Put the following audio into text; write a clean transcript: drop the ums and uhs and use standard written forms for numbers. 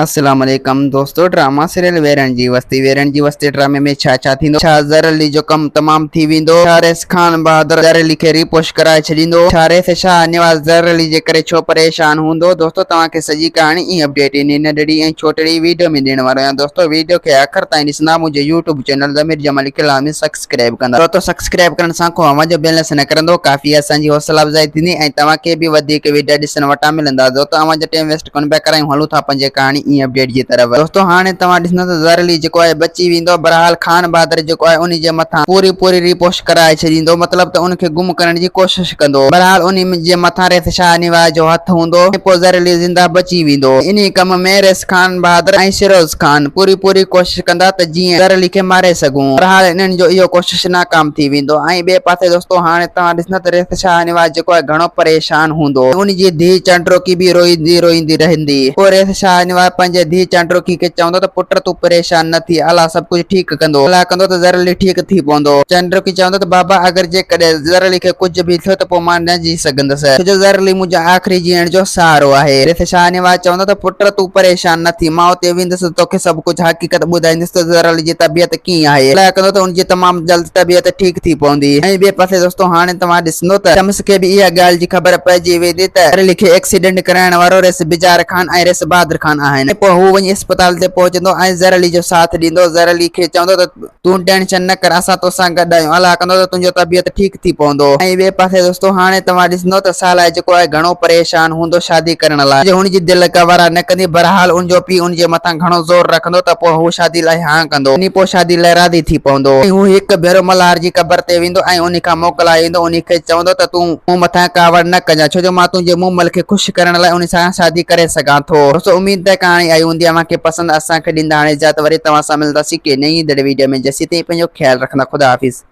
अस्सलाम वालेकुम दोस्तों। ड्रामा सीरियल वेरन जी वस्ती ड्रामे में छा थींदो। छा ज़हर अली जो कम तमाम थी वेंदो। छा रेस खान बहादुर ज़हर अली खे रिपोस्ट कराए छॾींदो। छा रेस शाह निवाज़ ज़हर अली जे करे छो परेशान हूंदो। दोस्तों तव्हांखे सॼी कहाणी ई अपडेट इन नंढड़ी ऐं छोटड़ी वीडियो में ॾियण वारो आहियां। दोस्तों वीडियो खे आख़िर ताईं ॾिसंदा। मुंहिंजे यूट्यूब चैनल ज़मीर जमाल इकलामी सब्सक्राइब कंदा। दोस्तों सब्सक्राइब करण सां को आवाज़ जो बैलेंस न करंदो। काफ़ी असांजी हौसला अफ़ज़ाई थींदी ऐं तव्हांखे बि वधीक वीडियो ॾिसण वटां मिलंदा। दोस्तों आवाज़ टाइम वेस्ट कोन पिया करायूं, हलूं था पंहिंजे कहाणी ई अपडेट जी तरफ। दोस्तों हाणे तव्हां ॾिसंदो त ज़हर अली जेको आहे बची वेंदो। बहरहाल खान बहादुर जेको आहे उन जे मथां पूरी रिपोस्ट कराए छॾींदो, मतलब त उनखे गुम करण जी कोशिश कंदो। बहरहाल उन जे मथां रेस शाह निवाज़ जो हथ हूंदो। पोइ ज़हर अली ज़िंदा बची वेंदो। इन कम में रेस खान बहादुर ऐं शिरोज खान पूरी कोशिश कंदा त जीअं ज़हर अली खे मारे सघूं। बहरहाल इन्हनि जो इहो कोशिश नाकाम थी वेंदो। ऐं ॿिए पासे दोस्तों हाणे तव्हां ॾिसंदा त रेस शाह निवाज़ जेको आहे घणो परेशान हूंदो। उन जी धीउ चंड्रोकी बि रोईंदी रहंदी। पोइ रेस शाह निवाज़ पंहिंजे धीउ चंड्रोकी खे चवंदो त पुट तूं परेशान न थी, अलाह सब कुछ ठीक कंदो। अलाह कंदो त ज़हर अली ठीक थी पवंदो। चंड्रोकी चवंदो त बाबा अगर जेकॾहिं ज़हर अली खे कुछ भी थियो त पोइ मां न जी सघंदसि, छो जो ज़हर अली मुंहिंजो आख़िरी जीअण जो सहारो आहे। रेस शाह निवाज़ चवंदो त पुट तूं परेशान न थी, मां उते वेंदुसि तोखे सब कुछ हक़ीक़त ॿुधाईंदुसि त ज़हर अली जी तबियत कीअं आहे। अलाह कंदो त उनजी तमाम जल्द तबियत ठीक थी पवंदी। ऐं ॿिए पासे दोस्तों हाणे तव्हां ॾिसंदो त शम्स खे बि इहा ॻाल्हि जी ख़बर पइजी वेंदी त ज़हर अली खे एक्सीडेंट कराइण वारो रेस बिजार खान ऐं रेस बहादुर खान आहिनि। पोइ हू वञी अस्पताल ते पहुचंदो ऐं ज़हर अली जो साथ ॾींदो। ज़हर अली खे चवंदो त तूं टेंशन न कर, असां तोसां गॾु आहियूं। अलाह कंदो त तुंहिंजो तबियत ठीक थी पवंदो। ऐं ॿिए पासे दोस्तों हाणे तव्हां ॾिसंदो त साला जेको आहे घणो परेशान हूंदो शादी करण लाइ। हुनजी दिलि गवारा न कंदी। बहरहाल उनजो पीउ उनजे मथां घणो ज़ोर रखंदो त पोइ हू शादी लाइ हाँ कंदो। पोइ शादी लाइ राज़ी थी पवंदो। हू हिकु भेरो मल्हार जी क़बर ते वेंदो ऐं उन खां मोकिलाए ईंदो। उन खे चवंदो त तूं मूं मथां कावड़ न कजां, छो जो मां तुंहिंजे मुमल खे ख़ुशि करण लाइ उन सां शादी करे सघां थो। दोस्तों उम्मीद है कहाणी आई हूंदी। अव्हांखे पसंदि। असांखे ॾींदा हाणे इजाज़त। वरी तव्हां सां मिलंदासीं के नई वीडियो में। जेसीं ताईं पंहिंजो ख्याल रखना। खुदा हाफ़िज़।